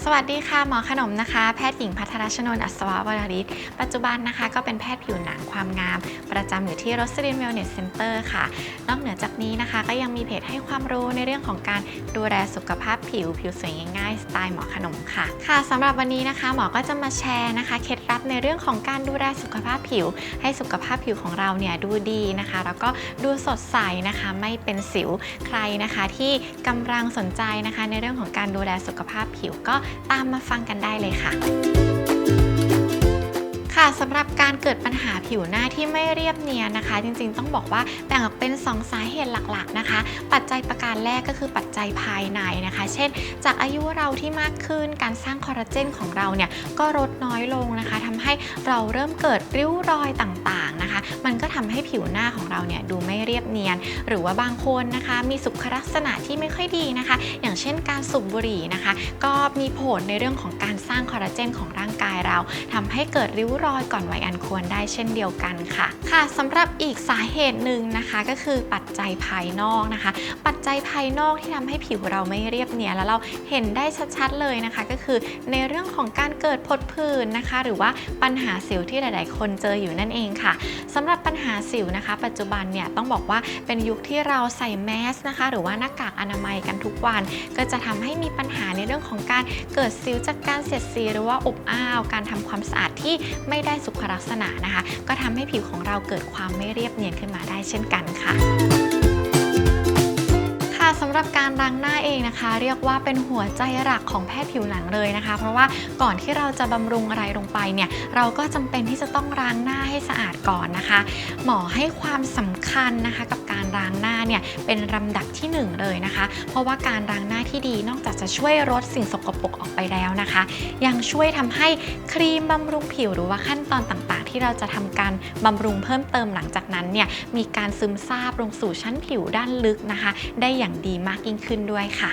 สวัสดีค่ะหมอขนมนะคะแพทย์หญิงภัทรชนนท์ อัศววรฤทธิ์ปัจจุบันนะคะก็เป็นแพทย์ผิวหนังความงามประจำอยู่ที่ Rosalind Wellness Center ค่ะนอกเหนือจากนี้นะคะก็ยังมีเพจให้ความรู้ในเรื่องของการดูแลสุขภาพผิวสวยง่ายๆสไตล์หมอขนมค่ะสำหรับวันนี้นะคะหมอก็จะมาแชร์นะคะเคล็ดลับในเรื่องของการดูแลสุขภาพผิวให้สุขภาพผิวของเราเนี่ยดูดีนะคะแล้วก็ดูสดใสนะคะไม่เป็นสิวใครนะคะที่กำลังสนใจนะคะในเรื่องของการดูแลสุขภาพผิวก็ตามมาฟังกันได้เลยค่ะสำหรับการเกิดปัญหาผิวหน้าที่ไม่เรียบเนียนนะคะจริงๆต้องบอกว่าแบ่งออกเป็น2สาเหตุหลักๆนะคะปัจจัยประการแรกก็คือปัจจัยภายในนะคะเช่นจากอายุเราที่มากขึ้นการสร้างคอลลาเจนของเราเนี่ยก็ลดน้อยลงนะคะทำให้เราเริ่มเกิดริ้วรอยต่างๆนะคะมันก็ทำให้ผิวหน้าของเราเนี่ยดูไม่เรียบเนียนหรือว่าบางคนนะคะมีสุขลักษณะที่ไม่ค่อยดีนะคะอย่างเช่นการสูบบุหรี่นะคะก็มีผลในเรื่องของการสร้างคอลลาเจนของร่างกายเราทำให้เกิดริ้วรอยก่อนวัยอันควรได้เช่นเดียวกันค่ะสำหรับอีกสาเหตุหนึ่งนะคะก็คือปัจจัยภายนอกนะคะปัจจัยภายนอกที่ทำให้ผิวเราไม่เรียบเนียนแล้วเราเห็นได้ชัดๆเลยนะคะก็คือในเรื่องของการเกิดผดผื่นนะคะหรือว่าปัญหาสิวที่หลายๆคนเจออยู่นั่นเองค่ะสำหรับปัญหาสิวนะคะปัจจุบันเนี่ยต้องบอกว่าเป็นยุคที่เราใส่แมสนะคะหรือว่าหน้ากากอนามัยกันทุกวันก็จะทำให้มีปัญหาในเรื่องของการเกิดสิวจากการเสียดสีหรือว่าอบอ้าวการทำความสะอาดที่ไม่ได้สุขลักษณะนะคะก็ทำให้ผิวของเราเกิดความไม่เรียบเนียนขึ้นมาได้เช่นกันค่ะสำหรับการล้างหน้าเองนะคะเรียกว่าเป็นหัวใจหลักของแพทย์ผิวหนังเลยนะคะเพราะว่าก่อนที่เราจะบำรุงอะไรลงไปเนี่ยเราก็จำเป็นที่จะต้องล้างหน้าให้สะอาดก่อนนะคะหมอให้ความสำคัญนะคะกับการล้างหน้าเนี่ยเป็นลำดับที่1เลยนะคะเพราะว่าการล้างหน้าที่ดีนอกจากจะช่วยลดสิ่งสกปรกออกไปแล้วนะคะยังช่วยทำให้ครีมบำรุงผิวหรือว่าขั้นตอนต่างๆที่เราจะทำการบำรุงเพิ่มเติมหลังจากนั้นเนี่ยมีการซึมซาบลงสู่ชั้นผิวด้านลึกนะคะได้อย่างดีมากยิ่งขึ้นด้วยค่ะ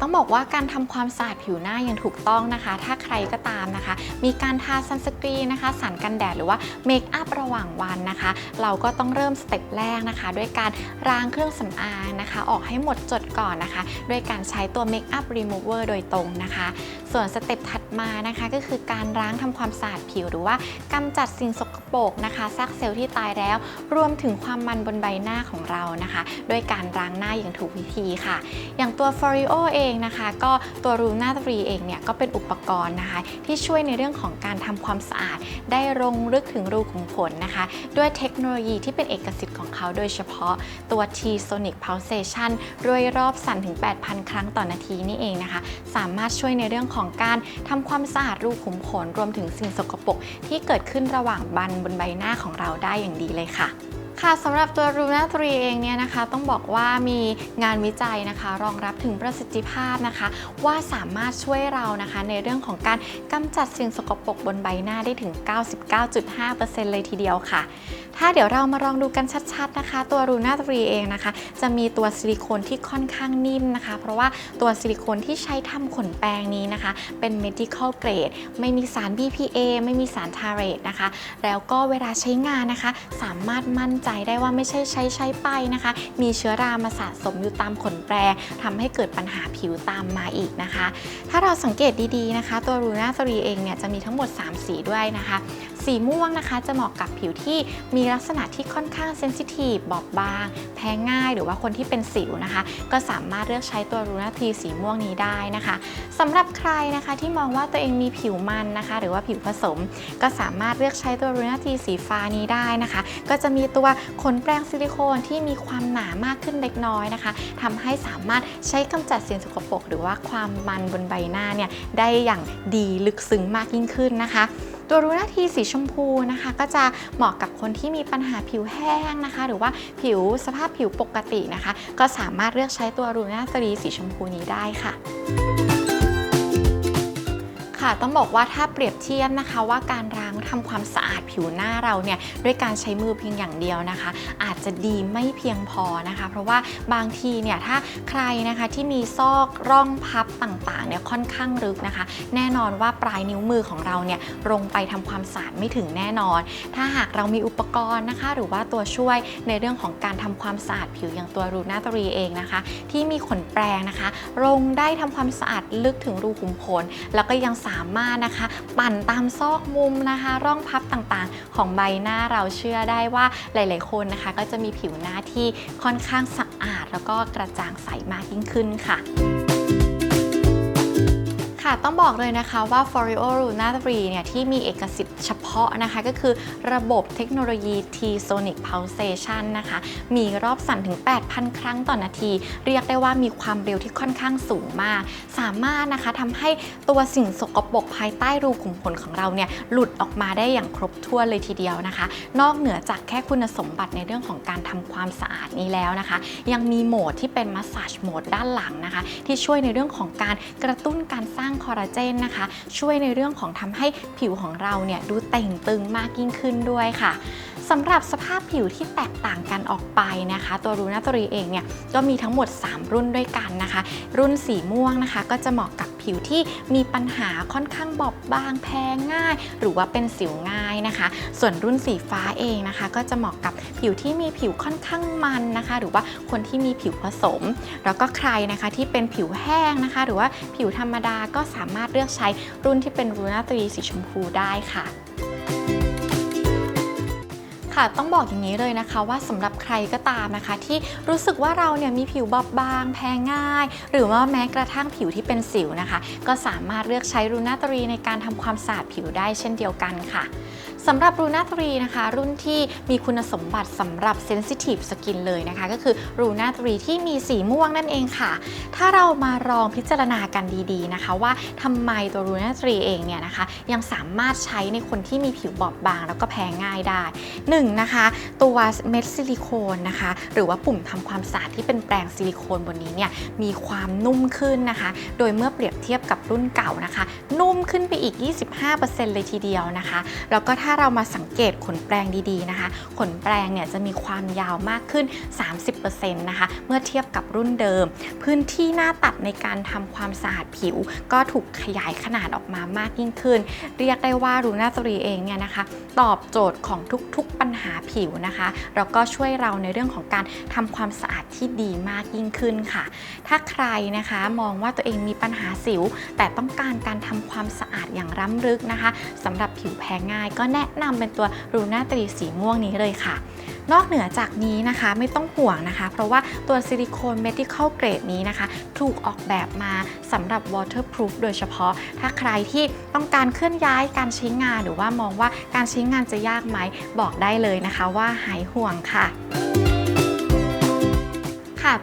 ต้องบอกว่าการทำความสะอาดผิวหน้าอย่างถูกต้องนะคะถ้าใครก็ตามนะคะมีการทาซันสกรีนนะคะสารกันแดดหรือว่าเมคอัพระหว่างวันนะคะเราก็ต้องเริ่มสเต็ปแรกนะคะด้วยการล้างเครื่องสำอางนะคะออกให้หมดจดก่อนนะคะด้วยการใช้ตัวเมคอัพรีมูเวอร์โดยตรงนะคะส่วนสเต็ปถัดมานะคะก็คือการล้างทำความสะอาดผิวหรือว่ากำจัดสิ่งสกปรกนะคะซากเซลล์ที่ตายแล้วรวมถึงความมันบนใบหน้าของเรานะคะด้วยการล้างหน้าอย่างถูกวิธีค่ะอย่างตัว Foreo เองนะคะก็ตัว Luna 3 เองเนี่ยก็เป็นอุปกรณ์นะคะที่ช่วยในเรื่องของการทำความสะอาดได้ลงลึกถึงรูขุมขนนะคะด้วยเทคโนโลยีที่เป็นเอกสิทธิ์ของเขาโดยเฉพาะตัว T-Sonic Pulsation ด้วยรอบสั่นถึง 8,000 ครั้งต่อนาทีนี่เองนะคะสามารถช่วยในเรื่องของการทำความสะอาดรูขุมขนรวมถึงสิ่งสกปรกที่เกิดขึ้นระหว่างบันบนใบหน้าของเราได้อย่างดีเลยค่ะสำหรับตัว Luna 3 เองเนี่ยนะคะต้องบอกว่ามีงานวิจัยนะคะรองรับถึงประสิทธิภาพนะคะว่าสามารถช่วยเรานะคะในเรื่องของการกำจัดสิ่งสกปรกบนใบหน้าได้ถึง 99.5% เลยทีเดียวค่ะถ้าเดี๋ยวเรามาลองดูกันชัดๆนะคะตัว Luna 3 เองนะคะจะมีตัวซิลิโคนที่ค่อนข้างนิ่มนะคะเพราะว่าตัวซิลิโคนที่ใช้ทำขนแปรงนี้นะคะเป็น medical grade ไม่มีสาร BPA ไม่มีสาร Tarate นะคะแล้วก็เวลาใช้งานนะคะสามารถมั่นใจได้ว่าไม่ใช่ใช้ไปนะคะมีเชื้อรามาสะสมอยู่ตามขนแปรงทำให้เกิดปัญหาผิวตามมาอีกนะคะถ้าเราสังเกตดีๆนะคะตัว Luna 3 เองเนี่ยจะมีทั้งหมด3สีด้วยนะคะสีม่วงนะคะจะเหมาะกับผิวที่มีลักษณะที่ค่อนข้างเซนซิทีฟบอบบางแพ้ง่ายหรือว่าคนที่เป็นสิวนะคะก็สามารถเลือกใช้ตัว Luna 3 สีม่วงนี้ได้นะคะสำหรับใครนะคะที่มองว่าตัวเองมีผิวมันนะคะหรือว่าผิวผสมก็สามารถเลือกใช้ตัว Luna 3 สีฟ้านี้ได้นะคะก็จะมีตัวขนแปรงซิลิโคนที่มีความหนามากขึ้นเล็กน้อยนะคะทำให้สามารถใช้กำจัดสิ่งสกปรกหรือว่าความมันบนใบหน้าเนี่ยได้อย่างดีลึกซึ้งมากยิ่งขึ้นนะคะตัว Luna 3 สีชมพูนะคะก็จะเหมาะกับคนที่มีปัญหาผิวแห้งนะคะหรือว่าผิวสภาพผิวปกตินะคะก็สามารถเลือกใช้ตัว Luna 3 สีชมพูนี้ได้ค่ะ ค่ะต้องบอกว่าถ้าเปรียบเทียบนะคะว่าการล้างทำความสะอาดผิวหน้าเราเนี่ยด้วยการใช้มือเพียงอย่างเดียวนะคะอาจจะดีไม่เพียงพอนะคะเพราะว่าบางทีเนี่ยถ้าใครนะคะที่มีซอกร่องพับต่างๆเนี่ยค่อนข้างลึกนะคะแน่นอนว่าปลายนิ้วมือของเราเนี่ยลงไปทำความสะอาดไม่ถึงแน่นอนถ้าหากเรามีอุปกรณ์นะคะหรือว่าตัวช่วยในเรื่องของการทำความสะอาดผิวอย่างตัวรูนาตรีเองนะคะที่มีขนแปรงนะคะลงได้ทำความสะอาดลึกถึงรูขุมขนแล้วก็ยังสามารถนะคะปั่นตามซอกมุมนะคะร่องพับต่างๆของใบหน้าเราเชื่อได้ว่าหลายๆคนนะคะก็จะมีผิวหน้าที่ค่อนข้างสะอาดแล้วก็กระจ่างใสมากยิ่งขึ้นค่ะต้องบอกเลยนะคะว่า Foreo Luna 3 เนี่ยที่มีเอกสิทธิ์เฉพาะนะคะก็คือระบบเทคโนโลยี T-Sonic Pulsation นะคะมีรอบสั่นถึง 8,000 ครั้งต่อนาทีเรียกได้ว่ามีความเร็วที่ค่อนข้างสูงมากสามารถนะคะทำให้ตัวสิ่งสกปรกภายใต้รูขุมขนของเราเนี่ยหลุดออกมาได้อย่างครบถ้วนเลยทีเดียวนะคะนอกเหนือจากแค่คุณสมบัติในเรื่องของการทำความสะอาดนี้แล้วนะคะยังมีโหมดที่เป็น Massage Mode ด้านหลังนะคะที่ช่วยในเรื่องของการกระตุ้นการสร้างคอลลาเจนนะคะช่วยในเรื่องของทำให้ผิวของเราเนี่ยดูเต่งตึงมากยิ่งขึ้นด้วยค่ะสำหรับสภาพผิวที่แตกต่างกันออกไปนะคะตัวรูนาตรีเองเนี่ยก็มีทั้งหมด3รุ่นด้วยกันนะคะรุ่นสีม่วงนะคะก็จะเหมาะกับผิวที่มีปัญหาค่อนข้างบอบบางแพ้ง่ายหรือว่าเป็นสิวง่ายนะคะส่วนรุ่นสีฟ้าเองนะคะก็จะเหมาะกับผิวที่มีผิวค่อนข้างมันนะคะหรือว่าคนที่มีผิวผสมแล้วก็ใครนะคะที่เป็นผิวแห้งนะคะหรือว่าผิวธรรมดาก็สามารถเลือกใช้รุ่นที่เป็นรูนาตรีสีชมพูได้ค่ะต้องบอกอย่างนี้เลยนะคะว่าสำหรับใครก็ตามนะคะที่รู้สึกว่าเราเนี่ยมีผิวบอบบางแพ้ง่ายหรือว่าแม้กระทั่งผิวที่เป็นสิวนะคะก็สามารถเลือกใช้รูนาตรีในการทำความสะอาดผิวได้เช่นเดียวกันค่ะสำหรับรูนาตรีนะคะรุ่นที่มีคุณสมบัติสำหรับ Sensitive Skin เลยนะคะก็คือรูนาตรีที่มีสีม่วงนั่นเองค่ะถ้าเรามาลองพิจารณากันดีๆนะคะว่าทำไมตัวรูนาตรีเองเนี่ยนะคะยังสามารถใช้ในคนที่มีผิวบอบบางแล้วก็แพ้ง่ายได้1นะคะตัวเม็ดซิลิโคนนะคะหรือว่าปุ่มทำความสะอาดที่เป็นแปรงซิลิโคนบนนี้เนี่ยมีความนุ่มขึ้นนะคะโดยเมื่อเปรียบเทียบกับรุ่นเก่านะคะนุ่มขึ้นไปอีก 25% เลยทีเดียวนะคะแล้วก็ถ้าเรามาสังเกตขนแปรงดีๆนะคะขนแปรงเนี่ยจะมีความยาวมากขึ้น 30% นะคะเมื่อเทียบกับรุ่นเดิมพื้นที่หน้าตัดในการทำความสะอาดผิวก็ถูกขยายขนาดออกมามากยิ่งขึ้นเรียกได้ว่ารูนาตรีเองเนี่ยนะคะตอบโจทย์ของทุกๆปัญหาผิวนะคะแล้วก็ช่วยเราในเรื่องของการทำความสะอาดที่ดีมากยิ่งขึ้นค่ะถ้าใครนะคะมองว่าตัวเองมีปัญหาสิวแต่ต้องการการทำความสะอาดอย่างล้ำลึกนะคะสำหรับผิวแพ้ง่ายก็แนะนำเป็นตัวรูนาตรีสีม่วงนี้เลยค่ะนอกเหนือจากนี้นะคะไม่ต้องห่วงนะคะเพราะว่าตัวซิลิโคน medical grade นี้นะคะถูกออกแบบมาสำหรับ waterproof โดยเฉพาะถ้าใครที่ต้องการเคลื่อนย้ายการใช้งานหรือว่ามองว่าการใช้งานจะยากไหมบอกได้เลยนะคะว่าหายห่วงค่ะ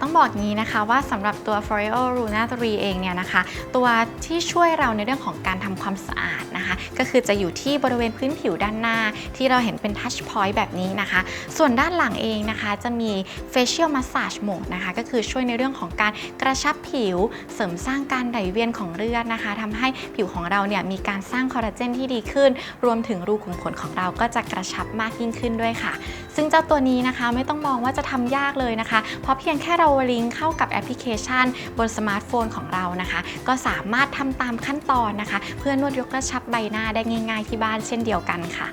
ต้องบอกงี้นะคะว่าสำหรับตัว Foreo Luna 3 เองเนี่ยนะคะตัวที่ช่วยเราในเรื่องของการทำความสะอาดนะคะก็คือจะอยู่ที่บริเวณพื้นผิวด้านหน้าที่เราเห็นเป็น Touch Point แบบนี้นะคะส่วนด้านหลังเองนะคะจะมี Facial Massage Mode นะคะก็คือช่วยในเรื่องของการกระชับผิวเสริมสร้างการไหลเวียนของเลือดนะคะทำให้ผิวของเราเนี่ยมีการสร้างคอลลาเจนที่ดีขึ้นรวมถึงรูขุมขนของเราก็จะกระชับมากยิ่งขึ้นด้วยค่ะซึ่งเจ้าตัวนี้นะคะไม่ต้องมองว่าจะทำยากเลยนะคะเพราะเพียงแค่เราลิงก์เข้ากับแอปพลิเคชันบนสมาร์ทโฟนของเรานะคะก็สามารถทำตามขั้นตอนนะคะเพื่อนวดยกกระชับใบหน้าได้ง่ายๆที่บ้านเช่นเดียวกันค่ะ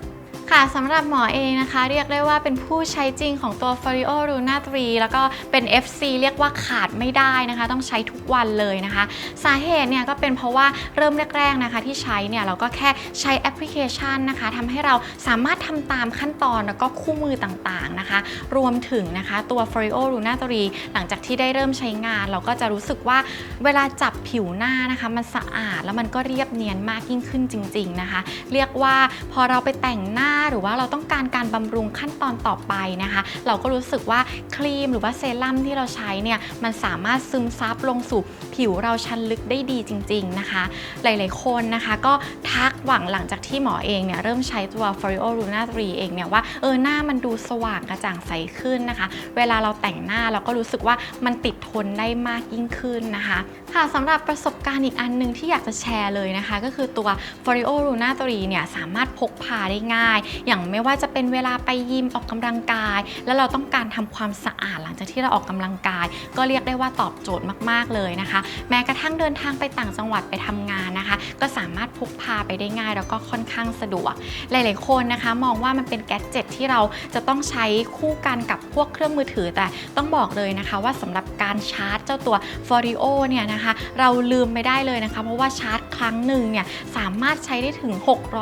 สำหรับหมอเองนะคะเรียกได้ว่าเป็นผู้ใช้จริงของตัว Foreo Luna 3 แล้วก็เป็น FC เรียกว่าขาดไม่ได้นะคะต้องใช้ทุกวันเลยนะคะสาเหตุเนี่ยก็เป็นเพราะว่าเริ่มแรกๆนะคะที่ใช้เนี่ยเราก็แค่ใช้แอปพลิเคชันนะคะทำให้เราสามารถทำตามขั้นตอนแล้วก็คู่มือต่างๆนะคะรวมถึงนะคะตัว Foreo Luna 3 หลังจากที่ได้เริ่มใช้งานเราก็จะรู้สึกว่าเวลาจับผิวหน้านะคะมันสะอาดแล้วมันก็เรียบเนียนมากยิ่งขึ้นจริงๆนะคะเรียกว่าพอเราไปแต่งหน้า หรือว่าเราต้องการการบำรุงขั้นตอนต่อไปนะคะเราก็รู้สึกว่าครีมหรือว่าเซรั่มที่เราใช้เนี่ยมันสามารถซึมซับลงสู่ผิวเราชั้นลึกได้ดีจริงๆนะคะหลายๆคนนะคะก็ทักหลังจากที่หมอเองเนี่ยเริ่มใช้ตัว Foreo Luna 3 เองเนี่ยว่าหน้ามันดูสว่างกระจ่างใสขึ้นนะคะเวลาเราแต่งหน้าเราก็รู้สึกว่ามันติดทนได้มากยิ่งขึ้นนะคะค่ะสำหรับประสบการณ์อีกอันนึงที่อยากจะแชร์เลยนะคะก็คือตัว Foreo Luna 3 เนี่ยสามารถพกพาได้ง่ายอย่างไม่ว่าจะเป็นเวลาไปยิมออกกำลังกายแล้วเราต้องการทำความสะอาดหลังจากที่เราออกกำลังกายก็เรียกได้ว่าตอบโจทย์มากๆเลยนะคะแม้กระทั่งเดินทางไปต่างจังหวัดไปทำงานนะคะก็สามารถพกพาไปได้ง่ายแล้วก็ค่อนข้างสะดวกหลายๆคนนะคะมองว่ามันเป็นแกดเจ็ตที่เราจะต้องใช้คู่กันกับพวกเครื่องมือถือแต่ต้องบอกเลยนะคะว่าสำหรับการชาร์จเจ้าตัว Foreo เนี่ยนะคะเราลืมไม่ได้เลยนะคะเพราะว่าชาร์จครั้งหนึ่งเนี่ยสามารถใช้ได้ถึง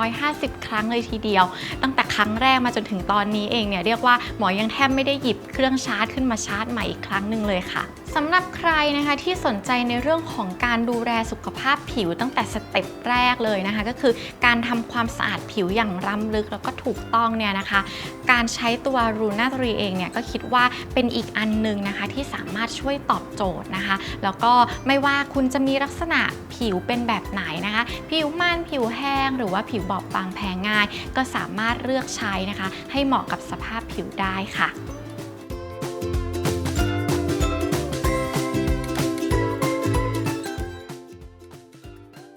650 ครั้งเลยทีเดียวตั้งแต่ครั้งแรกมาจนถึงตอนนี้เองเนี่ยเรียกว่าหมอยังแทบไม่ได้หยิบเครื่องชาร์จขึ้นมาชาร์จใหม่อีกครั้งหนึ่งเลยค่ะสำหรับใครนะคะที่สนใจในเรื่องของการดูแลสุขภาพผิวตั้งแต่สเต็ปแรกเลยนะคะก็คือการทำความสะอาดผิวอย่างล้ำลึกแล้วก็ถูกต้องเนี่ยนะคะการใช้ตัว Luna 3 เองเนี่ยก็คิดว่าเป็นอีกอันนึงนะคะที่สามารถช่วยตอบโจทย์นะคะแล้วก็ไม่ว่าคุณจะมีลักษณะผิวเป็นแบบไหนนะคะผิวมันผิวแห้งหรือว่าผิวบอบบางแพ้ง่ายก็สามารถเลือกใช้นะคะให้เหมาะกับสภาพผิวได้ค่ะ